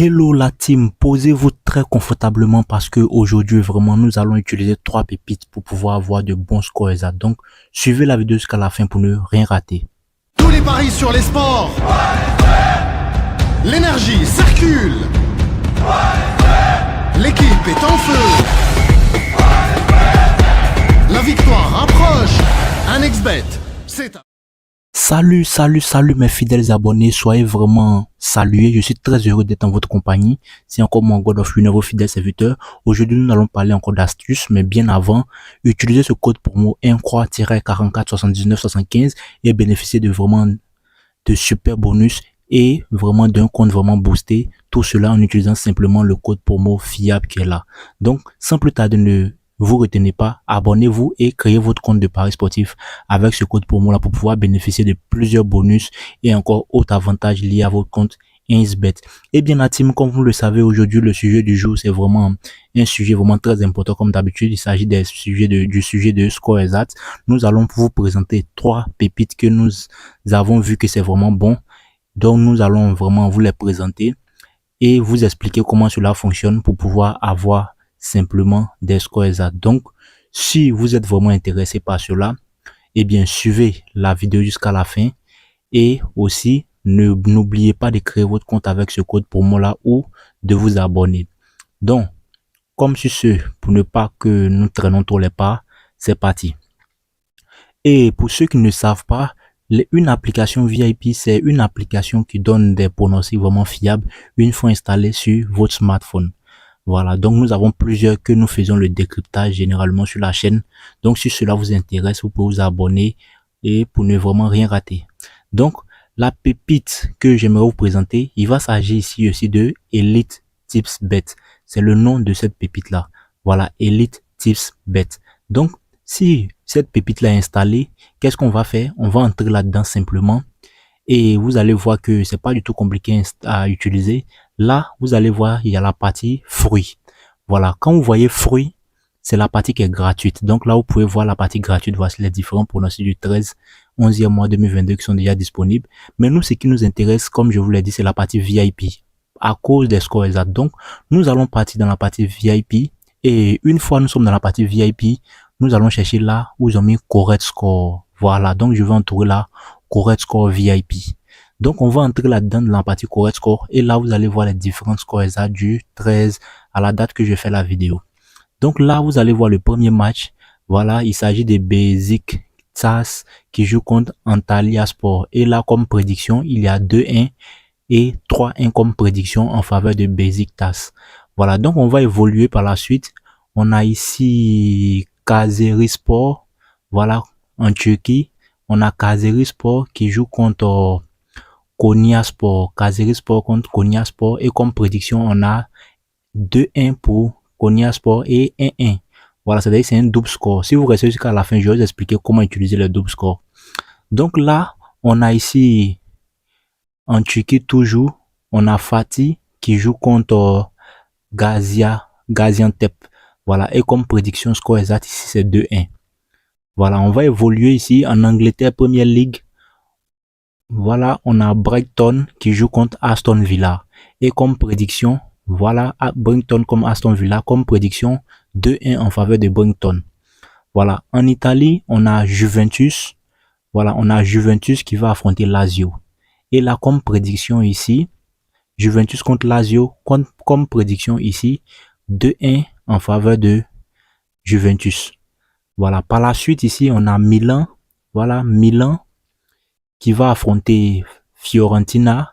Hello la team, posez-vous très confortablement parce que aujourd'hui vraiment nous allons utiliser trois pépites pour pouvoir avoir de bons scores exacts. Donc suivez la vidéo jusqu'à la fin pour ne rien rater. Tous les paris sur les sports. L'énergie circule. L'équipe est en feu. La victoire approche. Un XBet, c'est un... Salut mes fidèles abonnés, soyez vraiment salués, je suis très heureux d'être en votre compagnie. C'est encore mon God of War, vos fidèles serviteurs. Aujourd'hui nous allons parler encore d'astuces, mais bien avant, utilisez ce code promo INCROI-44 79 75 et bénéficiez de vraiment de super bonus et vraiment d'un compte vraiment boosté. Tout cela en utilisant simplement le code promo fiable qui est là. Donc sans plus tarder, ne vous retenez pas, abonnez-vous et créez votre compte de paris sportif avec ce code promo là pour pouvoir bénéficier de plusieurs bonus et encore autres avantages liés à votre compte XBet. Et bien la team, comme vous le savez, aujourd'hui le sujet du jour c'est vraiment un sujet vraiment très important comme d'habitude. Il s'agit du sujet de score exact. Nous allons vous présenter trois pépites que nous avons vu que c'est vraiment bon. Donc nous allons vraiment vous les présenter et vous expliquer comment cela fonctionne pour pouvoir avoir simplement des scores exacts. Donc, si vous êtes vraiment intéressé par cela, eh bien, suivez la vidéo jusqu'à la fin et aussi n'oubliez pas de créer votre compte avec ce code promo là ou de vous abonner. Donc, comme sur ce, pour ne pas que nous traînons trop les pas, c'est parti. Et pour ceux qui ne savent pas, une application VIP, c'est une application qui donne des pronostics vraiment fiables une fois installée sur votre smartphone. Voilà, donc nous avons plusieurs que nous faisons le décryptage généralement sur la chaîne. Donc si cela vous intéresse, vous pouvez vous abonner et pour ne vraiment rien rater. Donc la pépite que j'aimerais vous présenter, il va s'agir ici aussi de Elite Tips Bet. C'est le nom de cette pépite là. Voilà, Elite Tips Bet. Donc si cette pépite là est installée, qu'est-ce qu'on va faire? On va entrer là-dedans simplement. Et vous allez voir que c'est pas du tout compliqué à utiliser. Là, vous allez voir, il y a la partie fruits. Voilà, quand vous voyez fruits, c'est la partie qui est gratuite. Donc là, vous pouvez voir la partie gratuite. Voici les différents pronostics du 13, 11e mois 2022 qui sont déjà disponibles. Mais nous, ce qui nous intéresse, comme je vous l'ai dit, c'est la partie VIP à cause des scores exacts. Donc, nous allons partir dans la partie VIP. Et une fois nous sommes dans la partie VIP, nous allons chercher là où ils ont mis correct score. Voilà, donc je vais entourer là correct score VIP. Donc on va entrer là-dedans dans la partie correct score et là vous allez voir les différents scores exacts du 13 à la date que je fais la vidéo. Donc là vous allez voir le premier match. Voilà, il s'agit de Basic Tas qui joue contre Antalya Sport et là comme prédiction il y a 2-1 et 3-1 comme prédiction en faveur de Basic Tas. Voilà, donc on va évoluer par la suite. On a ici Kayserispor, voilà, en Turquie. On a Kayserispor qui joue contre Konyaspor. Kayserispor contre Konyaspor. Et comme prédiction, on a 2-1 pour Konyaspor et 1-1. Voilà, c'est-à-dire c'est un double score. Si vous restez jusqu'à la fin, je vais vous expliquer comment utiliser le double score. Donc là, on a ici, en Turquie toujours, on a Fatih qui joue contre Gaziantep. Voilà, et comme prédiction, score exact ici, c'est 2-1. Voilà, on va évoluer ici en Angleterre, Premier League. Voilà, on a Brighton qui joue contre Aston Villa. Et comme prédiction, voilà, Brighton comme Aston Villa, comme prédiction, 2-1 en faveur de Brighton. Voilà, en Italie, on a Juventus. Voilà, on a Juventus qui va affronter Lazio. Et là, comme prédiction ici, Juventus contre Lazio, comme prédiction ici, 2-1 en faveur de Juventus. Voilà, par la suite ici, on a Milan. Voilà, Milan qui va affronter Fiorentina.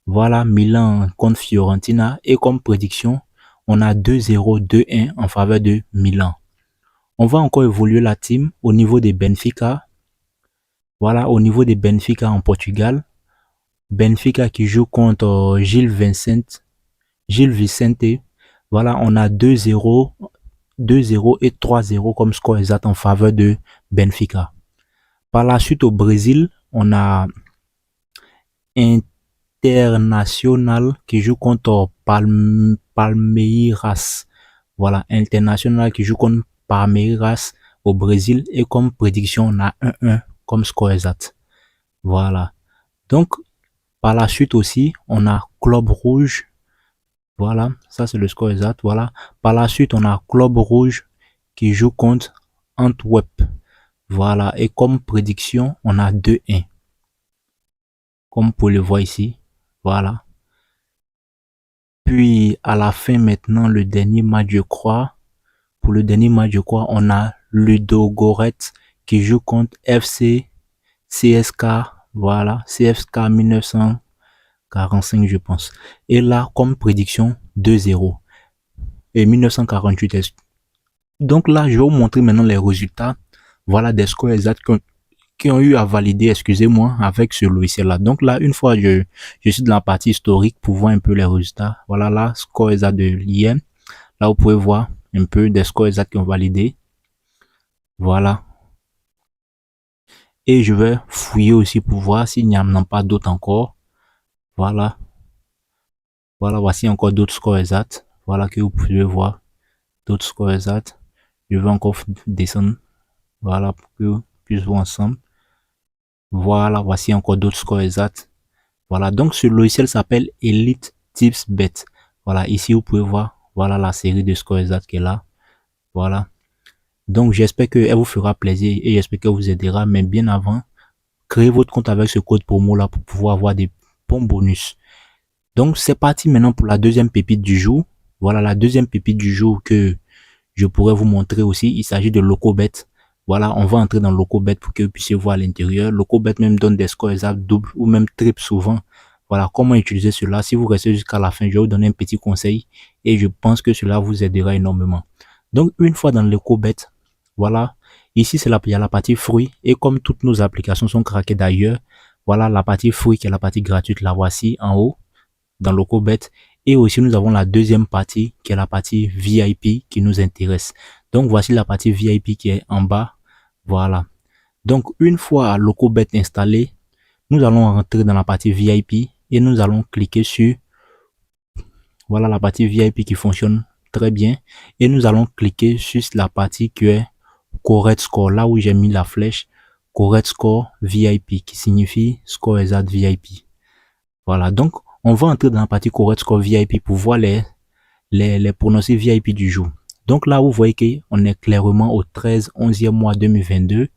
Voilà, Milan contre Fiorentina. Et comme prédiction, on a 2-0, 2-1 en faveur de Milan. On va encore évoluer la team au niveau des Benfica. Voilà, au niveau des Benfica en Portugal. Benfica qui joue contre Gil Vicente. Voilà, on a 2-0, 2-0 et 3-0 comme score exact en faveur de Benfica. Par la suite au Brésil, on a International qui joue contre Palmeiras. Voilà, International qui joue contre Palmeiras au Brésil et comme prédiction, on a 1-1 comme score exact. Voilà. Donc, par la suite aussi, on a Club Rouge. Voilà, ça c'est le score exact. Voilà. Par la suite, on a Club Rouge qui joue contre Antwerp. Voilà. Et comme prédiction, on a 2-1. Comme vous pouvez le voir ici. Voilà. Puis à la fin maintenant, le dernier match, je crois. Pour le dernier match, je crois, on a Ludogorets qui joue contre FC CSK. Voilà. CSK 1945, je pense. Et là, comme prédiction, 2-0. Et 1948. Donc là, je vais vous montrer maintenant les résultats. Voilà des scores exacts qui ont eu à valider, excusez-moi, avec ce logiciel-là. Donc là, une fois je suis dans la partie historique pour voir un peu les résultats. Voilà là, score exact de l'hier. Là, vous pouvez voir un peu des scores exacts qui ont validé. Voilà. Et je vais fouiller aussi pour voir s'il n'y en a pas d'autres encore. Voilà. Voilà, voici encore d'autres scores exacts. Voilà que vous pouvez voir. D'autres scores exacts. Je vais encore descendre. Voilà, pour que vous puissiez voir ensemble. Voilà, voici encore d'autres scores exacts. Voilà, donc ce logiciel s'appelle Elite Tips Bet. Voilà, ici vous pouvez voir, voilà la série de scores exacts qui est là. Voilà. Donc j'espère qu'elle vous fera plaisir et j'espère qu'elle vous aidera. Mais bien avant, créez votre compte avec ce code promo là pour pouvoir avoir des bons bonus. Donc c'est parti maintenant pour la deuxième pépite du jour. Voilà la deuxième pépite du jour que je pourrais vous montrer aussi. Il s'agit de LocoBet. Voilà, on va entrer dans LocoBet pour que vous puissiez voir à l'intérieur. LocoBet même donne des scores exacts doubles ou même triples souvent. Voilà, comment utiliser cela. Si vous restez jusqu'à la fin, je vais vous donner un petit conseil et je pense que cela vous aidera énormément. Donc, une fois dans LocoBet, voilà, ici c'est il y a la partie fruits et comme toutes nos applications sont craquées d'ailleurs, voilà la partie fruits qui est la partie gratuite, la voici en haut dans LocoBet. Et aussi, nous avons la deuxième partie qui est la partie VIP qui nous intéresse. Donc, voici la partie VIP qui est en bas. Voilà. Donc, une fois LocoBet installé, nous allons rentrer dans la partie VIP et nous allons cliquer sur, voilà la partie VIP qui fonctionne très bien. Et nous allons cliquer sur la partie qui est Correct Score, là où j'ai mis la flèche Correct Score VIP qui signifie Score Exact VIP. Voilà, donc on va entrer dans la partie Correct Score VIP pour voir les pronostics VIP du jour. Donc là, vous voyez qu'on est clairement au 13-11e mois 2022.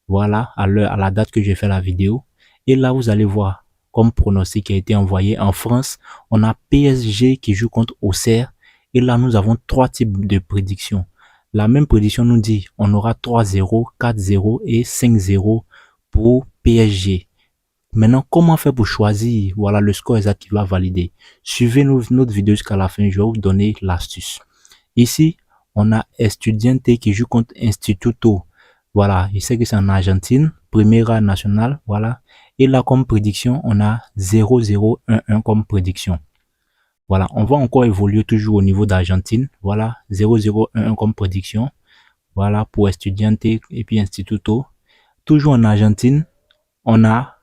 Voilà, à la date que j'ai fait la vidéo. Et là, vous allez voir comme pronostic qui a été envoyé en France. On a PSG qui joue contre Auxerre. Et là, nous avons trois types de prédictions. La même prédiction nous dit on aura 3-0, 4-0 et 5-0 pour PSG. Maintenant, comment faire pour choisir voilà le score exact qui va valider? Suivez notre vidéo jusqu'à la fin, je vais vous donner l'astuce. Ici, on a Estudiante qui joue contre Instituto. Voilà, je sais que c'est en Argentine, Primera Nacional, voilà. Et là, comme prédiction, on a 0-0-1-1 comme prédiction. Voilà, on va encore évoluer toujours au niveau d'Argentine. Voilà, 0-0-1-1 comme prédiction. Voilà, pour Estudiante et puis Instituto. Toujours en Argentine, on a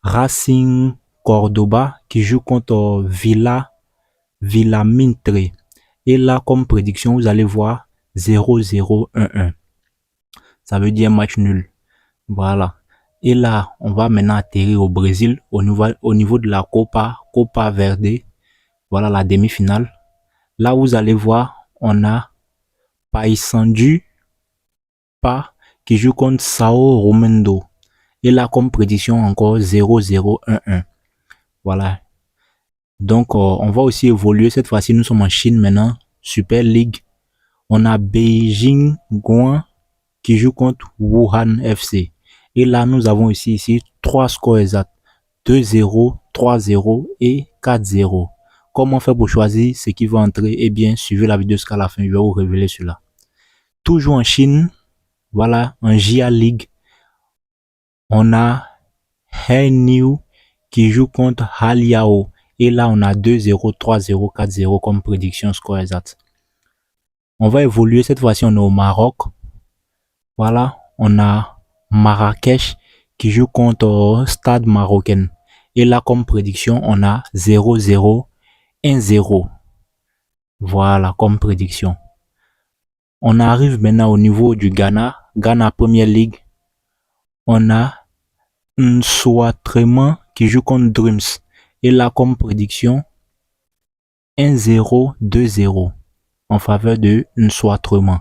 Racing Cordoba qui joue contre Villamintre. Et là, comme prédiction, vous allez voir 0-0-1-1. Ça veut dire match nul. Voilà. Et là, on va maintenant atterrir au Brésil, au niveau de la Copa Verde. Voilà la demi-finale. Là, vous allez voir, on a Paysandu qui joue contre Sao Romendo. Et là, comme prédiction, encore 0-0-1-1. Voilà. Donc, on va aussi évoluer. Cette fois-ci, nous sommes en Chine maintenant. Super League. On a Beijing Guan qui joue contre Wuhan FC. Et là, nous avons ici trois scores exacts. 2-0, 3-0 et 4-0. Comment faire pour choisir ce qui va entrer? Eh bien, suivez la vidéo jusqu'à la fin. Je vais vous révéler cela. Toujours en Chine. Voilà, en Jia League. On a Heniu qui joue contre Haliao. Et là, on a 2-0, 3-0, 4-0 comme prédiction score exact. On va évoluer. Cette fois-ci, on est au Maroc. Voilà, on a Marrakech qui joue contre Stade Marocain. Et là, comme prédiction, on a 0-0, 1-0. Voilà, comme prédiction. On arrive maintenant au niveau du Ghana. Ghana Premier League. On a Nsoatreman qui joue contre Dreams. Et là, comme prédiction, 1-0, 2-0 en faveur de Nsoatrement.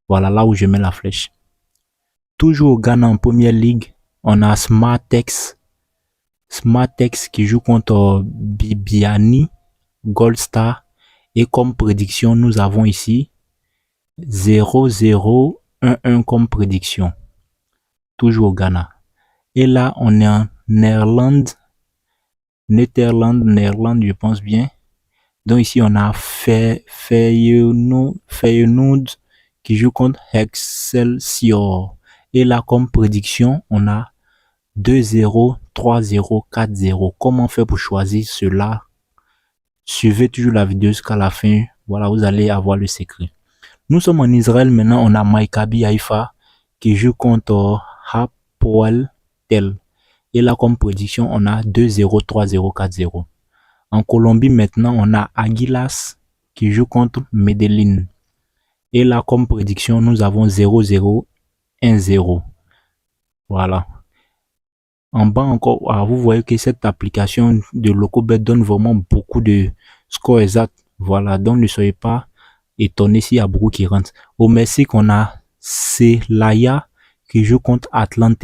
Voilà là où je mets la flèche. Toujours au Ghana en première ligue, on a Smartex qui joue contre Bibiani, Gold Star. Et comme prédiction, nous avons ici 0-0, 1-1 comme prédiction. Toujours au Ghana. Et là, on est en Néerlande, je pense bien. Donc ici, on a Feyenoord qui joue contre Excelsior. Et là, comme prédiction, on a 2-0, 3-0, 4-0. Comment faire pour choisir cela? Suivez toujours la vidéo jusqu'à la fin. Voilà, vous allez avoir le secret. Nous sommes en Israël maintenant. On a Maccabi Haïfa qui joue contre Hapoel Tel. Et là, comme prédiction, on a 2-0, 3-0, 4-0. En Colombie, maintenant, on a Águilas qui joue contre Medellín. Et là, comme prédiction, nous avons 0-0, 1-0. Voilà. En bas encore, vous voyez que cette application de Locobet donne vraiment beaucoup de scores exacts. Voilà, donc ne soyez pas étonnés s'il y a beaucoup qui rentrent. Au Mexique, on a Celaya qui joue contre Atlante.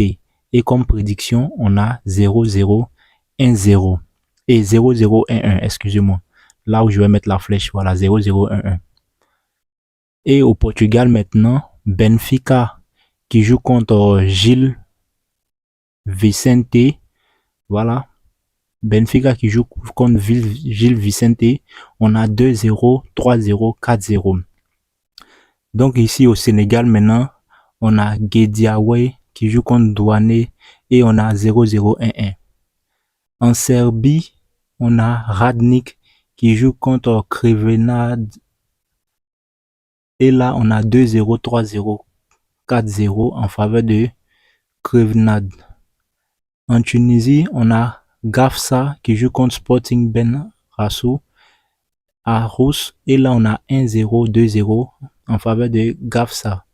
Et comme prédiction, on a 0-0, 1-0. Et 0-0-1-1, excusez-moi. Là où je vais mettre la flèche, voilà, 0-0-1-1. Et au Portugal maintenant, Benfica qui joue contre Gil Vicente. Voilà. Benfica qui joue contre Gil Vicente. On a 2-0, 3-0, 4-0. Donc ici au Sénégal maintenant, on a Guédiawaye qui joue contre Douané et on a 0-0-1-1. En Serbie, on a Radnik qui joue contre Crevenad. Et là, on a 2-0, 3-0, 4-0 en faveur de Crevenad. En Tunisie, on a Gafsa qui joue contre Sporting Ben Rassou à Rousse. Et là, on a 1-0, 2-0 en faveur de Gafsa.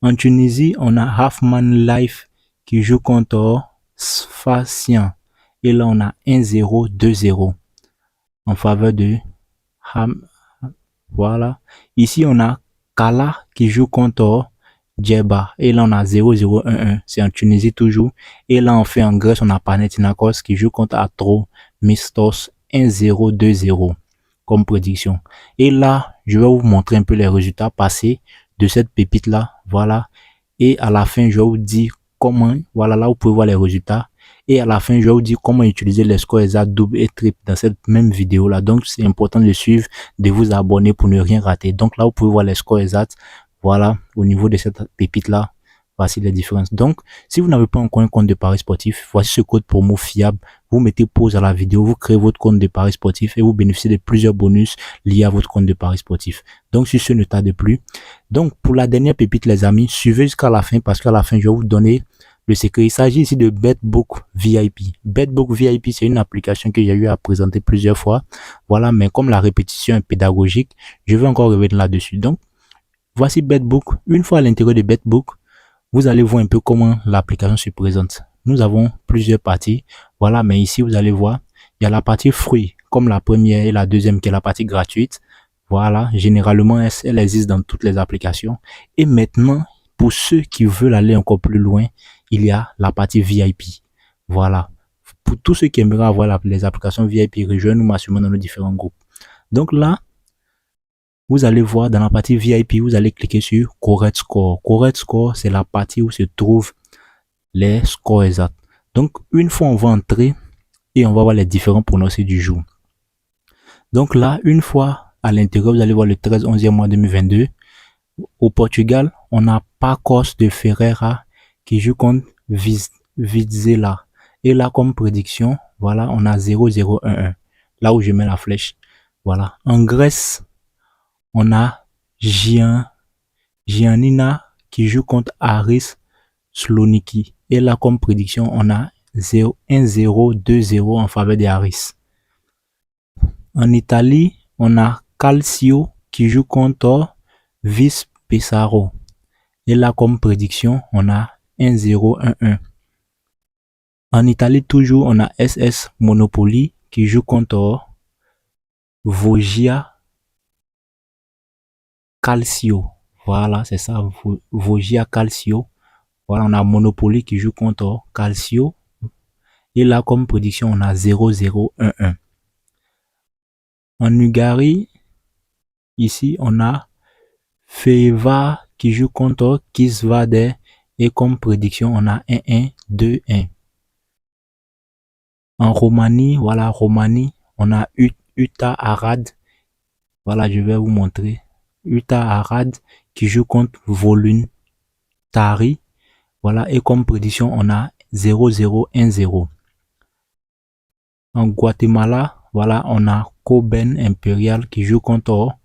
En Tunisie, on a Halfman Life qui joue contre Sfaxien. Et là, on a 1-0, 2-0 en faveur de Ham. Voilà. Ici, on a Kala qui joue contre Djeba. Et là, on a 0-0-1-1. C'est en Tunisie toujours. Et là, on fait en Grèce, on a Panathinaikos qui joue contre Atro Mistos 1-0, 2-0 comme prédiction. Et là, je vais vous montrer un peu les résultats passés de cette pépite-là. Voilà. Et à la fin, je vais vous dire comment, voilà, là, vous pouvez voir les résultats. Et à la fin, je vais vous dire comment utiliser les scores exacts double et triple dans cette même vidéo là. Donc, c'est important de suivre, de vous abonner pour ne rien rater. Donc là, vous pouvez voir les scores exacts. Voilà, au niveau de cette pépite là, voici les différences. Donc, si vous n'avez pas encore un compte de paris sportif, voici ce code promo fiable. Vous mettez pause à la vidéo, vous créez votre compte de paris sportif et vous bénéficiez de plusieurs bonus liés à votre compte de paris sportif. Donc, sur ce, ne tardez plus. Donc, pour la dernière pépite, les amis, suivez jusqu'à la fin parce qu'à la fin, je vais vous donner le secret. Il s'agit ici de BetBook VIP. BetBook VIP, c'est une application que j'ai eu à présenter plusieurs fois. Voilà, mais comme la répétition est pédagogique, je vais encore revenir là-dessus. Donc, voici BetBook. Une fois à l'intérieur de BetBook, vous allez voir un peu comment l'application se présente. Nous avons plusieurs parties. Voilà, mais ici, vous allez voir, il y a la partie fruits, comme la première et la deuxième qui est la partie gratuite. Voilà, généralement, elle existe dans toutes les applications. Et maintenant, pour ceux qui veulent aller encore plus loin, il y a la partie VIP. Voilà. Pour tous ceux qui aimeraient avoir les applications VIP, rejoignez-nous massivement dans nos différents groupes. Donc là, vous allez voir dans la partie VIP, vous allez cliquer sur Correct Score. Correct Score, c'est la partie où se trouvent les scores exacts. Donc, une fois on va entrer et on va voir les différents pronostics du jour. Donc là, une fois à l'intérieur, vous allez voir le 13-11e mois 2022. Au Portugal, on a Pacos de Ferreira qui joue contre Vizela. Et là, comme prédiction, voilà, on a 0-0-1-1. Là où je mets la flèche. Voilà. En Grèce, on a Giannina qui joue contre Aris Sloniki. Et là, comme prédiction, on a 1-0, 2-0 en faveur des Aris. En Italie, on a Calcio qui joue contre Vis Pesaro. Et là, comme prédiction, on a 1-0-1-1. En Italie, toujours, on a SS Monopoly qui joue contre Vogia Calcio. Voilà, c'est ça, Vogia Calcio. Voilà, on a Monopoly qui joue contre Calcio. Et là, comme prédiction, on a 0-0-1-1. En Hongrie, ici, on a Feva qui joue contre Kisvade. Et comme prédiction, on a 1-1-2-1. En Roumanie, voilà, Roumanie, on a Uta Arad. Voilà, je vais vous montrer. Uta Arad qui joue contre Voluntari. Voilà, et comme prédiction, on a 0-0-1-0. En Guatemala, voilà, on a Coben Imperial qui joue contre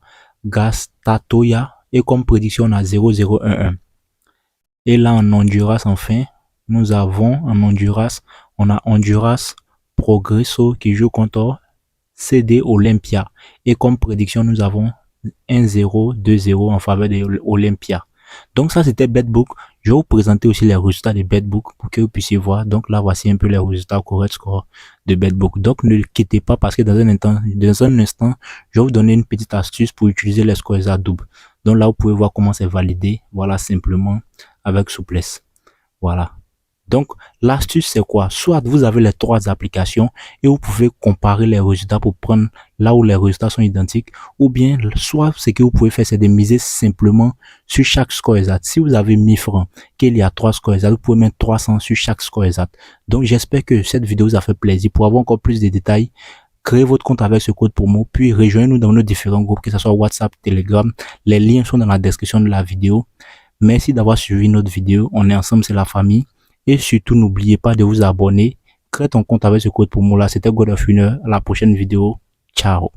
Gastatoya. Et comme prédiction, on a 0-0-1-1. Et là, en Honduras, enfin, nous avons en Honduras, on a Honduras Progreso qui joue contre CD Olympia. Et comme prédiction, nous avons 1-0, 2-0 en faveur de Olympia. Donc ça, c'était BetBook. Je vais vous présenter aussi les résultats de BetBook pour que vous puissiez voir. Donc là, voici un peu les résultats correct score de BetBook. Donc ne quittez pas parce que dans un instant, je vais vous donner une petite astuce pour utiliser les scores à double. Donc là, vous pouvez voir comment c'est validé. Voilà, simplement avec souplesse. Voilà. Donc, l'astuce, c'est quoi? Soit vous avez les trois applications et vous pouvez comparer les résultats pour prendre là où les résultats sont identiques. Ou bien, soit ce que vous pouvez faire, c'est de miser simplement sur chaque score exact. Si vous avez 1000 francs, qu'il y a 3 scores exacts, vous pouvez mettre 300 sur chaque score exact. Donc, j'espère que cette vidéo vous a fait plaisir. Pour avoir encore plus de détails, créez votre compte avec ce code promo, puis rejoignez-nous dans nos différents groupes, que ce soit WhatsApp, Telegram. Les liens sont dans la description de la vidéo. Merci d'avoir suivi notre vidéo. On est ensemble, c'est la famille. Et surtout, n'oubliez pas de vous abonner. Crée ton compte avec ce code promo là. C'était God of Winner. À la prochaine vidéo. Ciao.